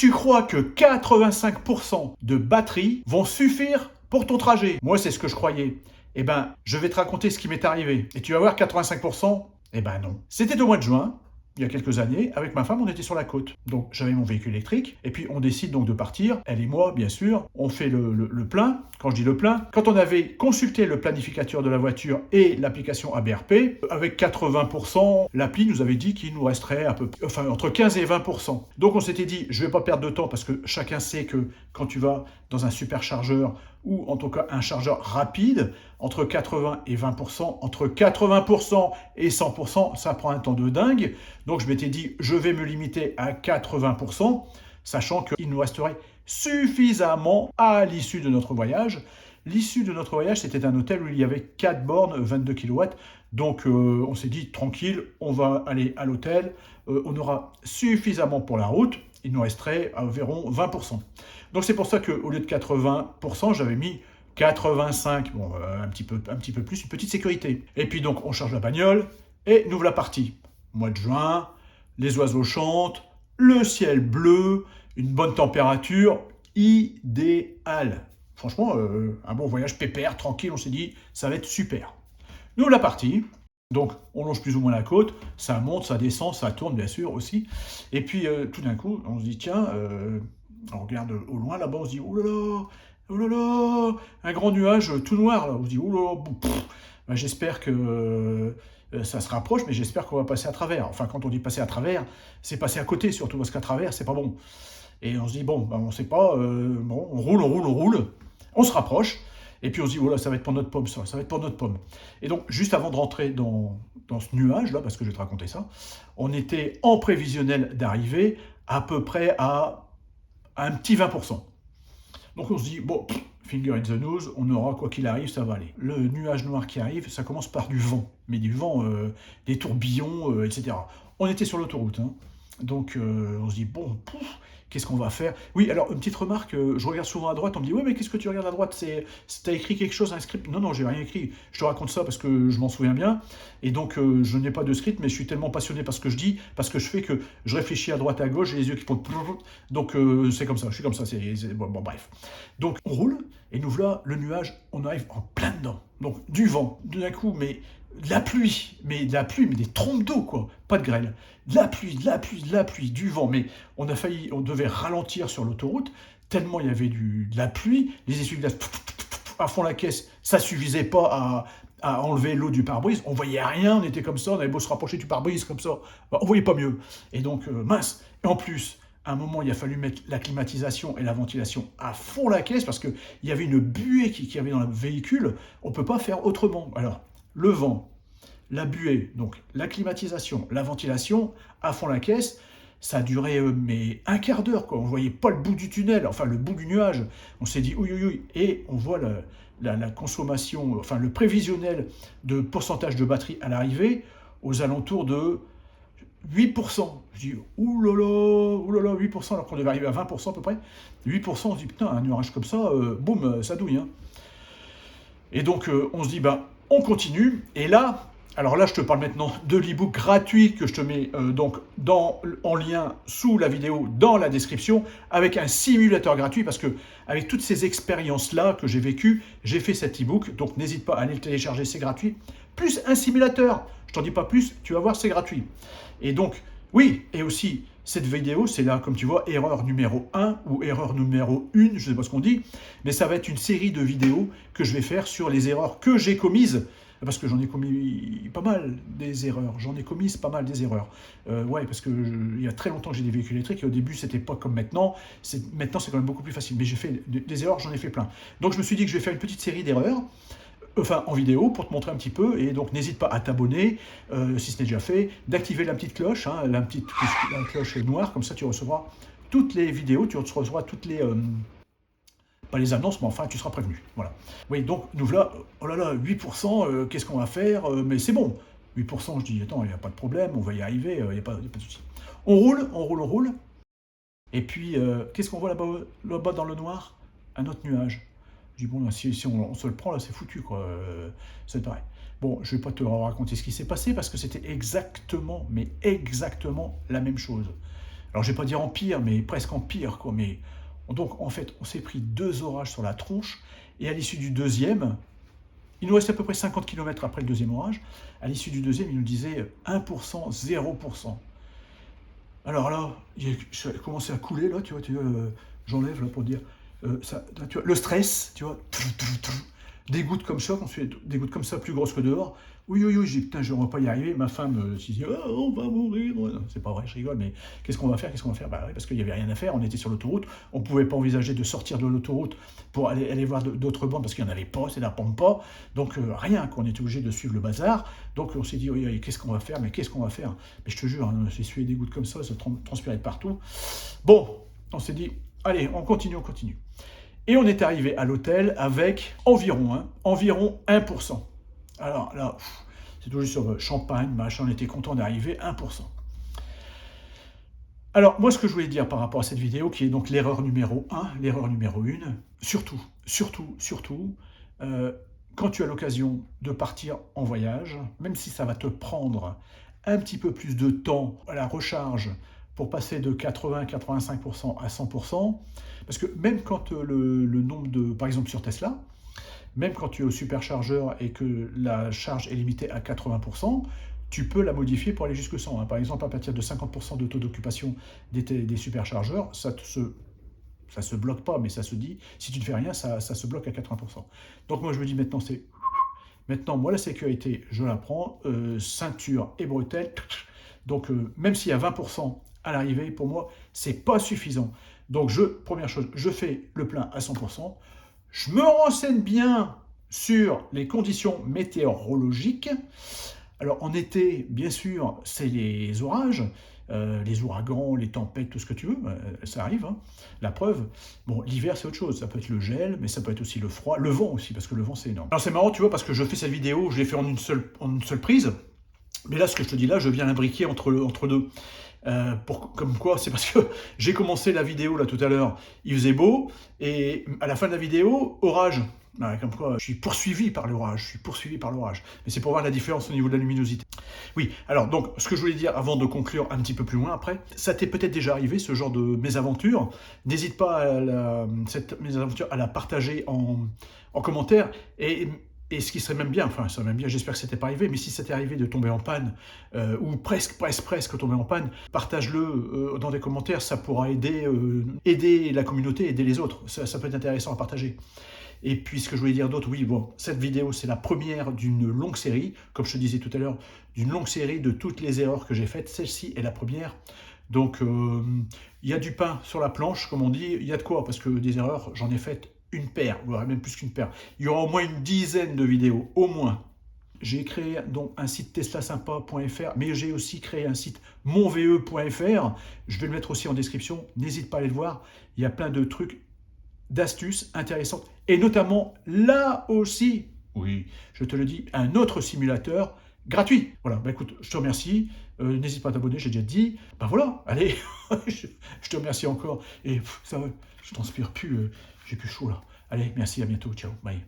Tu crois que 85% de batterie vont suffire pour ton trajet? Moi, c'est ce que je croyais. Eh ben, je vais te raconter ce qui m'est arrivé. Et tu vas voir, 85%, eh ben non. C'était au mois de juin, il y a quelques années, avec ma femme, on était sur la côte. Donc, j'avais mon véhicule électrique, et puis on décide donc de partir, elle et moi, bien sûr. On fait le plein. Quand je dis le plein, quand on avait consulté le planificateur de la voiture et l'application ABRP, avec 80%, l'appli nous avait dit qu'il nous resterait entre 15 et 20%. Donc, on s'était dit, je ne vais pas perdre de temps, parce que chacun sait que quand tu vas dans un superchargeur, ou en tout cas un chargeur rapide, entre 80 et 20%, entre 80% et 100%, ça prend un temps de dingue. Donc je m'étais dit, je vais me limiter à 80%, sachant qu'il nous resterait suffisamment à l'issue de notre voyage. L'issue de notre voyage, c'était un hôtel où il y avait 4 bornes, 22 kW. Donc on s'est dit, tranquille, on va aller à l'hôtel, on aura suffisamment pour la route, il nous resterait environ 20%. Donc c'est pour ça qu'au lieu de 80%, j'avais mis 85, bon, un petit peu plus, une petite sécurité. Et puis donc on charge la bagnole, et nous voilà partis. Mois de juin, les oiseaux chantent, le ciel bleu, une bonne température, idéal. Franchement, un bon voyage pépère, tranquille, on s'est dit, ça va être super. Nous voilà partis. Donc, on longe plus ou moins la côte, ça monte, ça descend, ça tourne bien sûr aussi. Et puis, tout d'un coup, on se dit, tiens, on regarde au loin là-bas, on se dit, oh là là, un grand nuage tout noir là. On se dit, oh là là, ben, j'espère que ça se rapproche, mais j'espère qu'on va passer à travers. Enfin, quand on dit passer à travers, c'est passer à côté surtout, parce qu'à travers, c'est pas bon. Et on se dit, bon, ben, on sait pas, bon, on roule, on se rapproche. Et puis on se dit, voilà, ça va être pour notre pomme, ça va être pour notre pomme. Et donc, juste avant de rentrer dans ce nuage-là, parce que je vais te raconter ça, on était en prévisionnel d'arrivée à peu près à un petit 20%. Donc on se dit, bon, finger in the nose, on aura, quoi qu'il arrive, ça va aller. Le nuage noir qui arrive, ça commence par du vent, mais du vent, des tourbillons, etc. On était sur l'autoroute, hein. Donc on se dit, bon, qu'est-ce qu'on va faire? Oui, alors une petite remarque, je regarde souvent à droite, on me dit, oui, mais qu'est-ce que tu regardes à droite? T'as écrit quelque chose, un script? Non, non, j'ai rien écrit. Je te raconte ça parce que je m'en souviens bien. Et donc, je n'ai pas de script, mais je suis tellement passionné par ce que je dis, parce que je fais que je réfléchis à droite, à gauche, j'ai les yeux qui font... Donc, c'est comme ça, je suis comme ça, bon, bref. Donc, on roule, et nous voilà, le nuage, on arrive en plein dedans. Donc, du vent, d'un coup, mais de la pluie, mais des trompes d'eau, quoi. Pas de grêle. De la pluie, du vent. Mais on devait ralentir sur l'autoroute, tellement il y avait de la pluie, les essuie-glaces à fond la caisse, ça suffisait pas à enlever l'eau du pare-brise. On voyait rien, on était comme ça, on avait beau se rapprocher du pare-brise comme ça, on voyait pas mieux. Et donc, mince. Et en plus, à un moment, il a fallu mettre la climatisation et la ventilation à fond la caisse parce qu'il y avait une buée qui avait dans le véhicule. On ne peut pas faire autrement. Alors, le vent, la buée, donc la climatisation, la ventilation, à fond la caisse, ça a duré mais un quart d'heure, quoi. On ne voyait pas le bout du tunnel, enfin le bout du nuage. On s'est dit, oui, et on voit la consommation, enfin le prévisionnel de pourcentage de batterie à l'arrivée aux alentours de 8%. Je dis, oulala, 8%, alors qu'on devait arriver à 20% à peu près. 8%, on se dit, putain, un nuage comme ça, boum, ça douille, hein. Et donc, on se dit, ben, on continue. Et là, alors là, je te parle maintenant de l'e-book gratuit que je te mets donc en lien sous la vidéo dans la description avec un simulateur gratuit parce que avec toutes ces expériences-là que j'ai vécues, j'ai fait cet e-book. Donc, n'hésite pas à aller le télécharger, c'est gratuit. Plus un simulateur. Je t'en dis pas plus, tu vas voir, c'est gratuit. Et donc, oui, et aussi, cette vidéo, c'est là, comme tu vois, erreur numéro 1 ou erreur numéro 1, je ne sais pas ce qu'on dit, mais ça va être une série de vidéos que je vais faire sur les erreurs que j'ai commises, parce que j'en ai commis pas mal des erreurs, ouais, parce que il y a très longtemps que j'ai des véhicules électriques, et au début, c'était pas comme maintenant, maintenant, c'est quand même beaucoup plus facile, mais j'ai fait des erreurs, j'en ai fait plein. Donc, je me suis dit que je vais faire une petite série d'erreurs, enfin en vidéo pour te montrer un petit peu, et donc n'hésite pas à t'abonner si ce n'est déjà fait, d'activer la petite cloche, hein, la cloche noire, comme ça tu recevras toutes les vidéos, tu recevras toutes les pas les annonces, mais enfin tu seras prévenu, voilà. Oui, donc nous voilà, oh là là, 8%, qu'est-ce qu'on va faire, mais c'est bon, 8%, je dis, attends, il n'y a pas de problème, on va y arriver, il n'y a pas de souci. On roule, et puis qu'est-ce qu'on voit là-bas dans le noir? Un autre nuage. Je dis, bon, si on se le prend, là, c'est foutu, quoi. C'est pareil. Bon, je ne vais pas te raconter ce qui s'est passé, parce que c'était exactement, mais exactement la même chose. Alors, je vais pas dire en pire, mais presque en pire, quoi. Mais donc, en fait, on s'est pris 2 orages sur la tronche, et à l'issue du deuxième, il nous reste à peu près 50 km après le deuxième orage. À l'issue du deuxième, il nous disait 1%, 0%. Alors là, j'ai commencé à couler, là, tu vois, j'enlève là pour dire, ça, là, tu vois, le stress, tu vois, des gouttes comme ça, des gouttes comme ça plus grosses que dehors. Oui, oui, oui, j'ai dit, putain, je ne vais pas y arriver. Ma femme s'est dit, oh, on va mourir. Ouais, non, c'est pas vrai, je rigole, mais qu'est-ce qu'on va faire? Qu'est-ce qu'on va faire? Bah oui, parce qu'il n'y avait rien à faire, on était sur l'autoroute, on ne pouvait pas envisager de sortir de l'autoroute pour aller voir d'autres bandes parce qu'il n'y en avait pas, c'est la pampa. Donc rien, qu'on était obligé de suivre le bazar. Donc on s'est dit, oui, oui, qu'est-ce qu'on va faire? Mais qu'est-ce qu'on va faire? Mais je te jure, hein, j'ai sué des gouttes comme ça transpirait de partout. Bon, on s'est dit, allez, on continue, on continue. Et on est arrivé à l'hôtel avec environ 1%. Alors là, c'est toujours sur champagne, machin, on était content d'arriver, 1%. Alors, moi, ce que je voulais dire par rapport à cette vidéo, qui est donc l'erreur numéro 1, l'erreur numéro 1, surtout, quand tu as l'occasion de partir en voyage, même si ça va te prendre un petit peu plus de temps à la recharge pour passer de 80-85% à 100%, parce que même quand le nombre de... Par exemple sur Tesla, même quand tu es au superchargeur et que la charge est limitée à 80%, tu peux la modifier pour aller jusque 100. Hein. Par exemple, à partir de 50% de taux d'occupation des superchargeurs, ça se bloque pas, mais ça se dit, si tu ne fais rien, ça se bloque à 80%. Donc moi je me dis maintenant, maintenant moi la sécurité, je la prends, ceinture et bretelles. Donc même s'il y a 20% à l'arrivée, pour moi, c'est pas suffisant. Donc première chose, je fais le plein à 100%. Je me renseigne bien sur les conditions météorologiques. Alors en été, bien sûr, c'est les orages, les ouragans, les tempêtes, tout ce que tu veux, ça arrive, hein. La preuve. Bon, l'hiver c'est autre chose, ça peut être le gel, mais ça peut être aussi le froid, le vent aussi, parce que le vent c'est énorme. Alors c'est marrant, tu vois, parce que je fais cette vidéo, je l'ai fait en une seule prise, mais là, ce que je te dis là, je viens l'imbriquer entre deux. Comme quoi, c'est parce que j'ai commencé la vidéo là tout à l'heure, il faisait beau, et à la fin de la vidéo, orage. Ouais, comme quoi, je suis poursuivi par l'orage, Mais c'est pour voir la différence au niveau de la luminosité. Oui, alors donc, ce que je voulais dire avant de conclure un petit peu plus loin après, ça t'est peut-être déjà arrivé, ce genre de mésaventure. N'hésite pas cette mésaventure à la partager en commentaire, et ce qui serait même bien, enfin, ça serait même bien, j'espère que ça t'est pas arrivé, mais si ça t'est arrivé de tomber en panne, ou presque tomber en panne, partage-le dans des commentaires, ça pourra aider la communauté, aider les autres. Ça peut être intéressant à partager. Et puis, ce que je voulais dire d'autre, oui, bon, cette vidéo, c'est la première d'une longue série, comme je te disais tout à l'heure, d'une longue série de toutes les erreurs que j'ai faites. Celle-ci est la première. Donc, il y a du pain sur la planche, comme on dit, il y a de quoi, parce que des erreurs, j'en ai faites une paire, voire même plus qu'une paire. Il y aura au moins une dizaine de vidéos, au moins. J'ai créé donc un site teslasympa.fr, mais j'ai aussi créé un site monve.fr. Je vais le mettre aussi en description, n'hésite pas à aller le voir. Il y a plein de trucs, d'astuces intéressantes, et notamment là aussi, oui, je te le dis, un autre simulateur gratuit. Voilà, bah écoute, je te remercie, n'hésite pas à t'abonner, j'ai déjà dit, bah voilà, allez, je te remercie encore, et ça va, je transpire plus, j'ai plus chaud là. Allez, merci, à bientôt, ciao, bye.